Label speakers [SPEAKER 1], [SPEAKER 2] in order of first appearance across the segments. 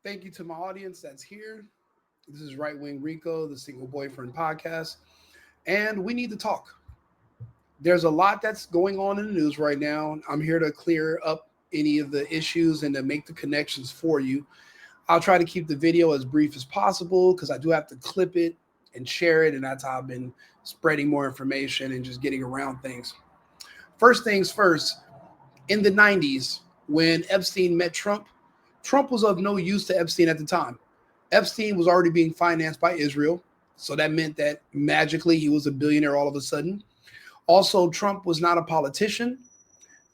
[SPEAKER 1] Thank you to my audience that's here. This is Right Wing Rico, the Single Boyfriend Podcast, and we need to talk. There's a lot that's going on in the news right now. I'm here to clear up any of the issues and to make the connections for you. I'll try to keep the video as brief as possible because I do have to clip it and share it, and that's how I've been spreading more information and just getting around things. First things first, in the 90s, when Epstein met Trump, Trump was of no use to Epstein at the time. Epstein was already being financed by Israel, so that meant that magically he was a billionaire all of a sudden. Also, Trump was not a politician.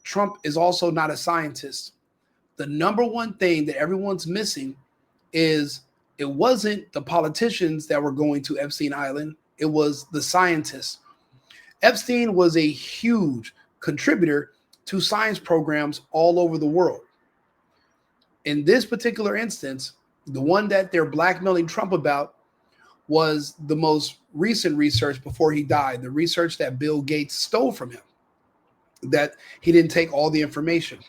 [SPEAKER 1] Trump is also not a scientist. The number one thing that everyone's missing is it wasn't the politicians that were going to Epstein Island, it was the scientists. Epstein was a huge contributor to science programs all over the world. In this particular instance, the one that they're blackmailing Trump about was the most recent research before he died, the research that Bill Gates stole from him, that he didn't take all the information.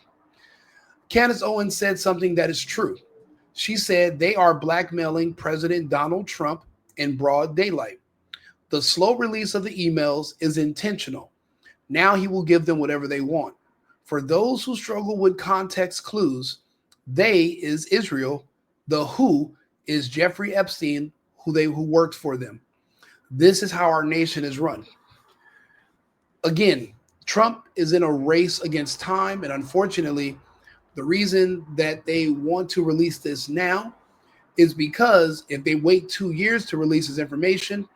[SPEAKER 1] Candace Owens said something that is true. She said they are blackmailing President Donald Trump in broad daylight. The slow release of the emails is intentional. Now he will give them whatever they want. For those who struggle with context clues, they is Israel, the who is Jeffrey Epstein, who worked for them. This is how our nation is run. Again, Trump is in a race against time, and unfortunately, the reason that they want to release this now is because if they wait 2 years to release this information,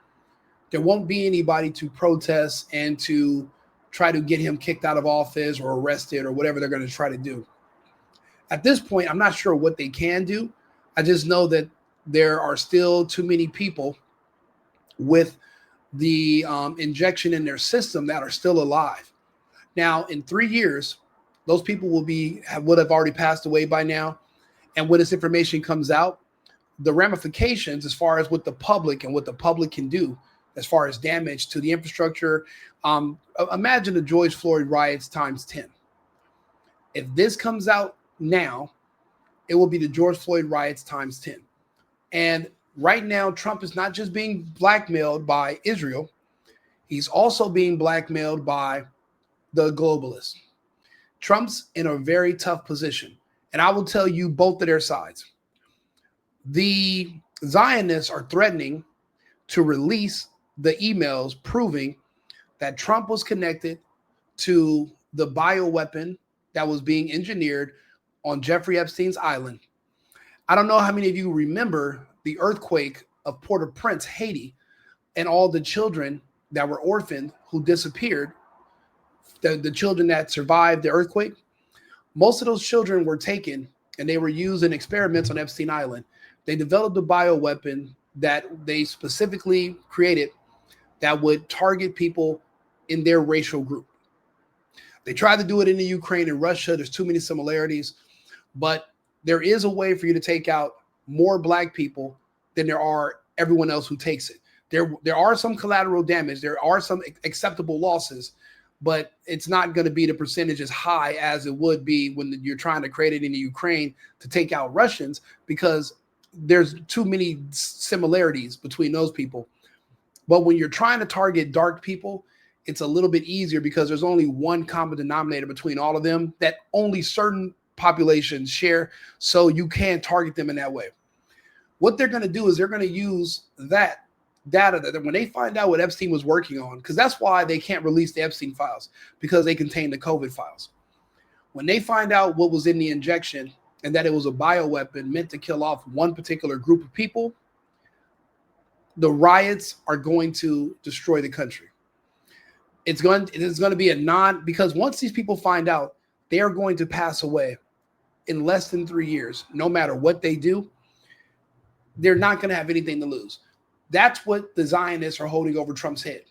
[SPEAKER 1] there won't be anybody to protest and to try to get him kicked out of office or arrested or whatever they're going to try to do. At this point, I'm not sure what they can do. I just know that there are still too many people with the injection in their system that are still alive. Now, in 3 years, those people would have already passed away by now. And when this information comes out, the ramifications as far as what the public and what the public can do as far as damage to the infrastructure, imagine the George Floyd riots times 10. If this comes out now, it will be the George Floyd riots times 10. And right now, Trump is not just being blackmailed by Israel, he's also being blackmailed by the globalists. Trump's in a very tough position. And I will tell you both of their sides. The Zionists are threatening to release the emails proving that Trump was connected to the bioweapon that was being engineered on Jeffrey Epstein's island. I don't know how many of you remember the earthquake of Port-au-Prince, Haiti, and all the children that were orphaned who disappeared, the children that survived the earthquake. Most of those children were taken and they were used in experiments on Epstein Island. They developed a bioweapon that they specifically created that would target people in their racial group. They tried to do it in the Ukraine and Russia. There's too many similarities, but there is a way for you to take out more black people than there are everyone else who takes it. There are some collateral damage. There are some acceptable losses, but it's not going to be the percentage as high as it would be when you're trying to create it in the Ukraine to take out Russians, because there's too many similarities between those people. But when you're trying to target dark people, it's a little bit easier because there's only one common denominator between all of them that only certain populations share, so you can target them in that way. What they're going to do is they're going to use that data that when they find out what Epstein was working on, because that's why they can't release the Epstein files, because they contain the COVID files. When they find out what was in the injection and that it was a bioweapon meant to kill off one particular group of people, the riots are going to destroy the country. It's going to be because once these people find out, they are going to pass away in less than 3 years. No matter what they do, they're not going to have anything to lose. That's what the Zionists are holding over Trump's head.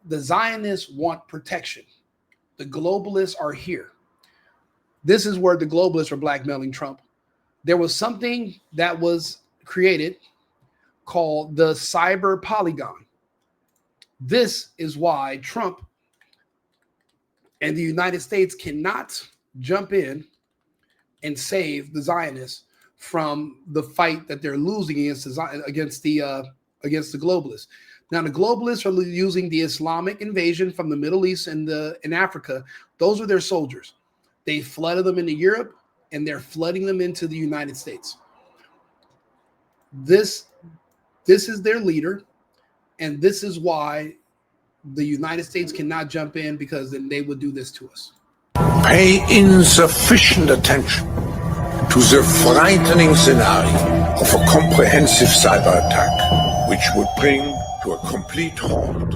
[SPEAKER 1] The Zionists want protection. The globalists are here. This is where the globalists are blackmailing Trump. There was something that was created called the cyber polygon. This is why Trump and the United States cannot jump in and save the Zionists from the fight that they're losing against the globalists. Now, the globalists are using the Islamic invasion from the Middle East and in Africa. Those are their soldiers. They flooded them into Europe, and they're flooding them into the United States. This is their leader, and this is why the United States cannot jump in, because then they would do this to us.
[SPEAKER 2] Pay insufficient attention to the frightening scenario of a comprehensive cyber attack, which would bring to a complete halt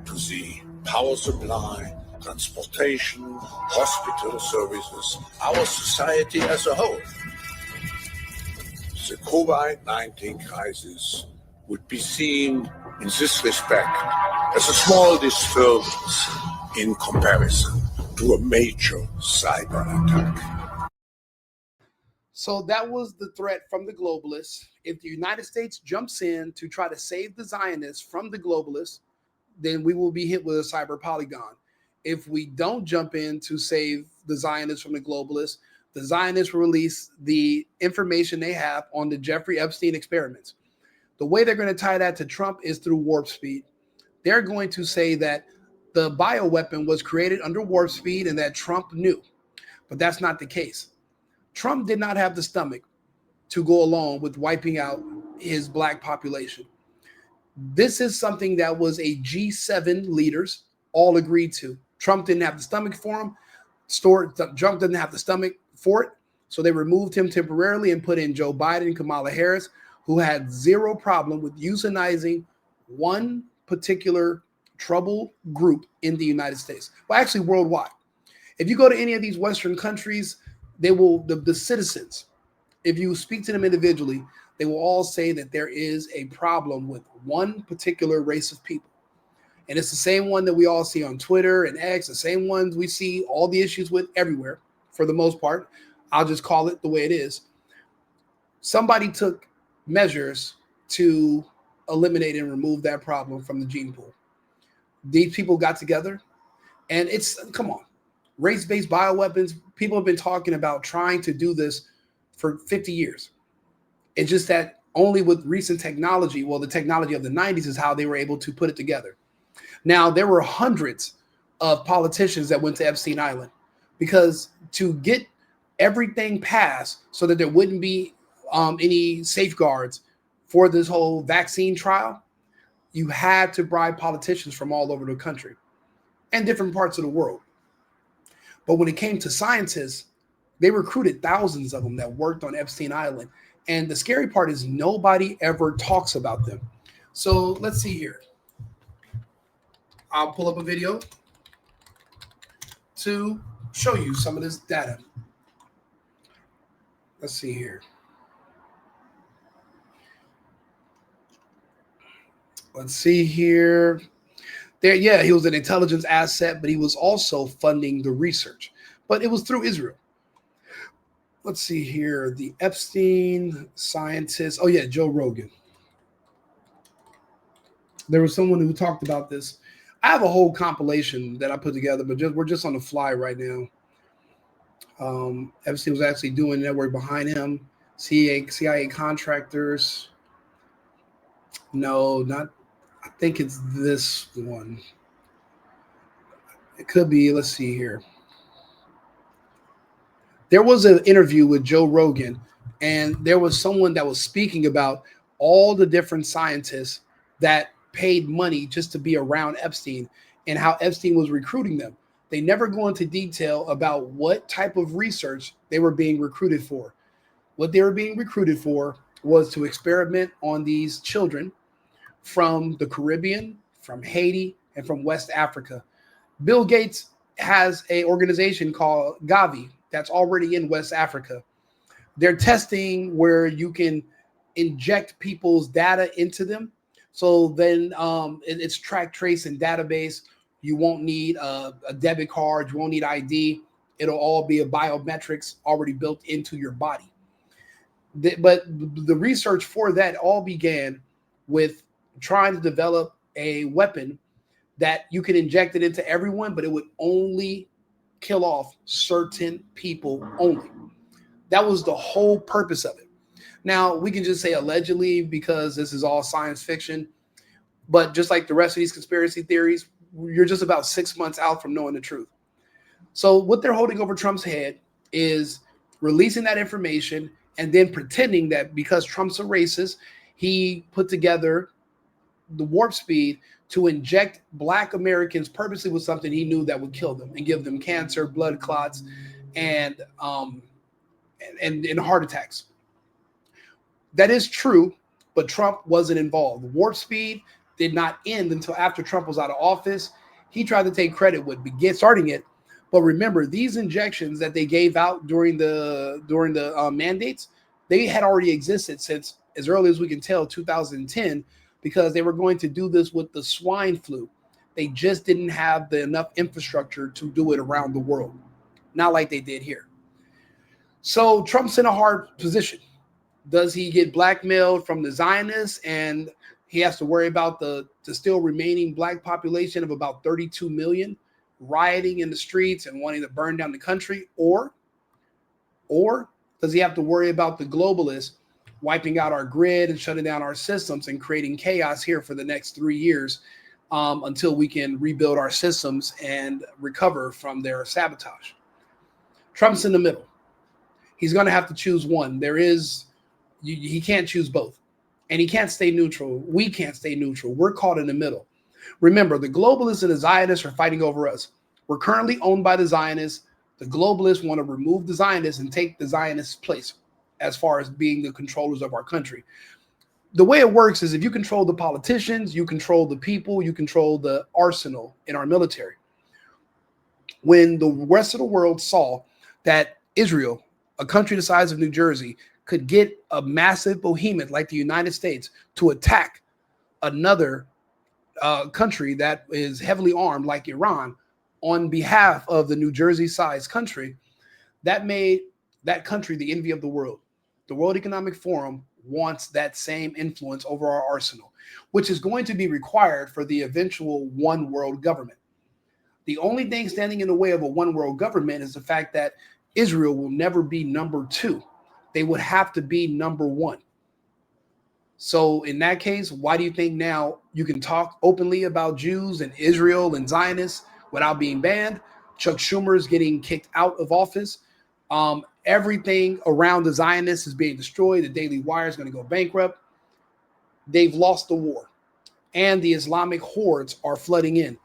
[SPEAKER 2] to the power supply, transportation, hospital services, our society as a whole. The COVID-19 crisis would be seen in this respect as a small disturbance in comparison to a major cyber attack.
[SPEAKER 1] So that was the threat from the globalists. If the United States jumps in to try to save the Zionists from the globalists, then we will be hit with a cyber polygon. If we don't jump in to save the Zionists from the globalists will release the information they have on the Jeffrey Epstein experiments. The way they're going to tie that to Trump is through warp speed. They're going to say that the bioweapon was created under warp speed and that Trump knew. But that's not the case. Trump did not have the stomach to go along with wiping out his black population. This is something that was a G7 leaders all agreed to. Trump didn't have the stomach for him. Trump didn't have the stomach for it. So they removed him temporarily and put in Joe Biden and Kamala Harris, who had zero problem with euthanizing one particular trouble group in the United States. Well, actually worldwide. If you go to any of these Western countries, they will, the citizens, if you speak to them individually, they will all say that there is a problem with one particular race of people. And it's the same one that we all see on Twitter and X, the same ones we see all the issues with everywhere, for the most part. I'll just call it the way it is. Somebody took measures to eliminate and remove that problem from the gene pool. These people got together, and come on, race-based bioweapons, people have been talking about trying to do this for 50 years. It's just that only with recent technology, well, the technology of the 90s is how they were able to put it together. Now, there were hundreds of politicians that went to Epstein Island, because to get everything passed so that there wouldn't be any safeguards for this whole vaccine trial, you had to bribe politicians from all over the country and different parts of the world. But when it came to scientists, they recruited thousands of them that worked on Epstein Island. And the scary part is nobody ever talks about them. So let's see here. I'll pull up a video to show you some of this data. Let's see here. Let's see here. There, yeah, he was an intelligence asset, but he was also funding the research. But it was through Israel. Let's see here. The Epstein scientist. Oh, yeah, Joe Rogan. There was someone who talked about this. I have a whole compilation that I put together, but we're just on the fly right now. Epstein was actually doing network behind him. CIA contractors. No, not. I think it's this one. It could be. Let's see here. There was an interview with Joe Rogan, and there was someone that was speaking about all the different scientists that paid money just to be around Epstein and how Epstein was recruiting them. They never go into detail about what type of research they were being recruited for. What they were being recruited for was to experiment on these children from the Caribbean, from Haiti, and from West Africa. Bill Gates has an organization called Gavi that's already in West Africa. They're testing where you can inject people's data into them. So then it's track, trace, and database. You won't need a debit card. You won't need ID. It'll all be a biometrics already built into your body. But the research for that all began with trying to develop a weapon that you could inject it into everyone, but it would only kill off certain people only. That was the whole purpose of it. Now, we can just say allegedly because this is all science fiction, but just like the rest of these conspiracy theories, you're just about 6 months out from knowing the truth. So what they're holding over Trump's head is releasing that information and then pretending that because Trump's a racist, he put together the warp speed to inject Black Americans purposely with something he knew that would kill them and give them cancer, blood clots, and heart attacks. That is true, but Trump wasn't involved. Warp speed did not end until after Trump was out of office. He tried to take credit with starting it, but remember, these injections that they gave out during the mandates, they had already existed since as early as we can tell 2010, because they were going to do this with the swine flu. They just didn't have enough infrastructure to do it around the world, not like they did here. So Trump's in a hard position. Does he get blackmailed from the Zionists and he has to worry about the still remaining Black population of about 32 million rioting in the streets and wanting to burn down the country? Or does he have to worry about the globalists wiping out our grid and shutting down our systems and creating chaos here for the next 3 years until we can rebuild our systems and recover from their sabotage? Trump's in the middle. He's going to have to choose one. He can't choose both. And he can't stay neutral. We can't stay neutral. We're caught in the middle. Remember, the globalists and the Zionists are fighting over us. We're currently owned by the Zionists. The globalists want to remove the Zionists and take the Zionists' place as far as being the controllers of our country. The way it works is if you control the politicians, you control the people, you control the arsenal in our military. When the rest of the world saw that Israel, a country the size of New Jersey, could get a massive behemoth like the United States to attack another country that is heavily armed like Iran on behalf of the New Jersey-sized country, that made that country the envy of the world. The World Economic Forum wants that same influence over our arsenal, which is going to be required for the eventual one world government. The only thing standing in the way of a one world government is the fact that Israel will never be number two. They would have to be number one. So in that case, why do you think now you can talk openly about Jews and Israel and Zionists without being banned? Chuck Schumer is getting kicked out of office. Everything around the Zionists is being destroyed. The Daily Wire is going to go bankrupt. They've lost the war. And the Islamic hordes are flooding in.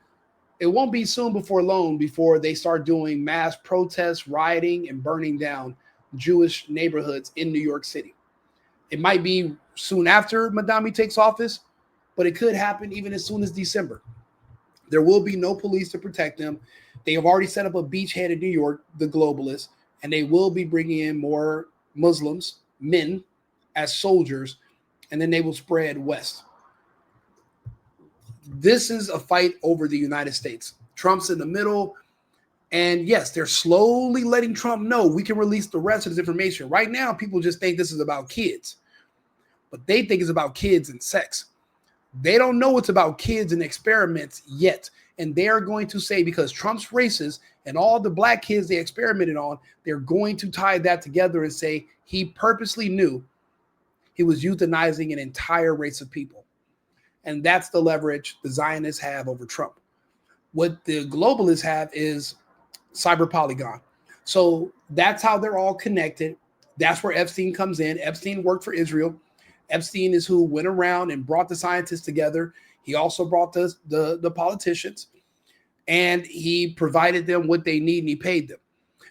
[SPEAKER 1] It won't be soon before long before they start doing mass protests, rioting, and burning down Jewish neighborhoods in New York City. It might be soon after Madami takes office, but it could happen even as soon as December. There will be no police to protect them. They have already set up a beachhead in New York, the globalists, and they will be bringing in more Muslims, men, as soldiers, and then they will spread west. This is a fight over the United States. Trump's in the middle. And yes, they're slowly letting Trump know we can release the rest of this information. Right now, people just think this is about kids, but they think it's about kids and sex. They don't know it's about kids and experiments yet. And they are going to say, because Trump's racist and all the Black kids they experimented on, they're going to tie that together and say he purposely knew he was euthanizing an entire race of people. And that's the leverage the Zionists have over Trump. What the globalists have is cyber polygon. So that's how they're all connected. That's where Epstein comes in. Epstein worked for Israel. Epstein is who went around and brought the scientists together. He also brought the politicians, and he provided them what they need and he paid them.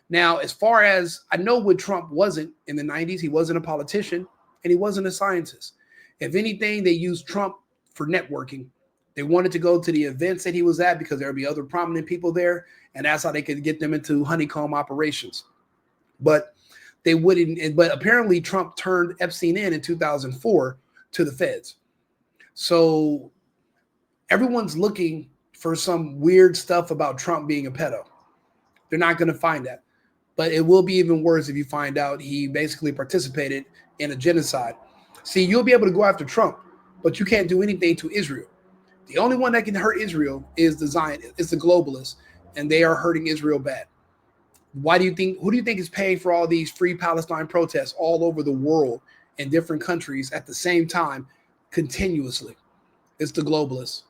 [SPEAKER 1] Now, as far as I know, what Trump wasn't in the 90s, he wasn't a politician and he wasn't a scientist. If anything, they used Trump for networking. They wanted to go to the events that he was at because there would be other prominent people there, and that's how they could get them into honeycomb operations. But they wouldn't. But apparently Trump turned Epstein in 2004 to the feds. So everyone's looking for some weird stuff about Trump being a pedo. They're not going to find that. But it will be even worse if you find out he basically participated in a genocide. See, you'll be able to go after Trump, but you can't do anything to Israel. The only one that can hurt Israel is the Zionists, it's the globalists, and they are hurting Israel bad. Who do you think is paying for all these free Palestine protests all over the world in different countries at the same time continuously. It's the globalists.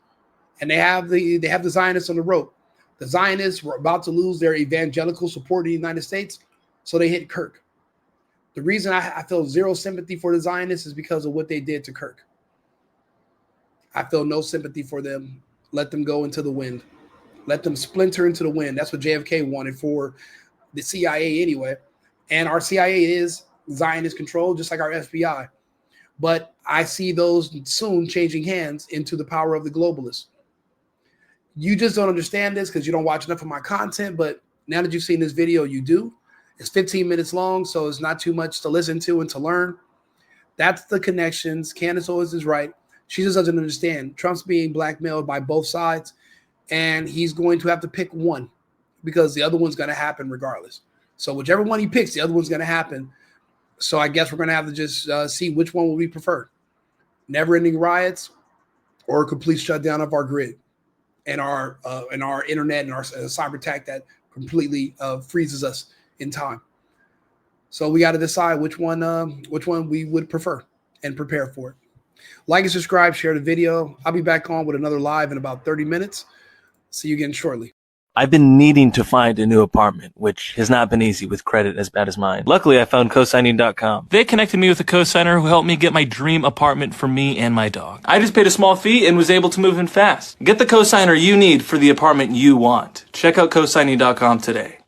[SPEAKER 1] And they have the Zionists on the rope. The Zionists were about to lose their evangelical support in the United States, so they hit Kirk. The reason I feel zero sympathy for the Zionists is because of what they did to Kirk. I feel no sympathy for them. Let them go into the wind. Let them splinter into the wind. That's what JFK wanted for the CIA anyway. And our CIA is Zionist controlled, just like our FBI. But I see those soon changing hands into the power of the globalists. You just don't understand this because you don't watch enough of my content. But now that you've seen this video, you do. It's 15 minutes long, so it's not too much to listen to and to learn. That's the connections. Candace Owens is right. She just doesn't understand. Trump's being blackmailed by both sides, and he's going to have to pick one because the other one's going to happen regardless. So whichever one he picks, the other one's going to happen. So I guess we're going to have to just see which one will we prefer. Never-ending riots or a complete shutdown of our grid and our internet and our cyber attack that completely freezes us in time. So we got to decide which one we would prefer and prepare for it. Like and subscribe, share the video. I'll be back on with another live in about 30 minutes. See you again shortly.
[SPEAKER 3] I've been needing to find a new apartment, which has not been easy with credit as bad as mine. Luckily, I found cosigning.com. They connected me with a cosigner who helped me get my dream apartment for me and my dog. I just paid a small fee and was able to move in fast. Get the cosigner you need for the apartment you want. Check out cosigning.com today.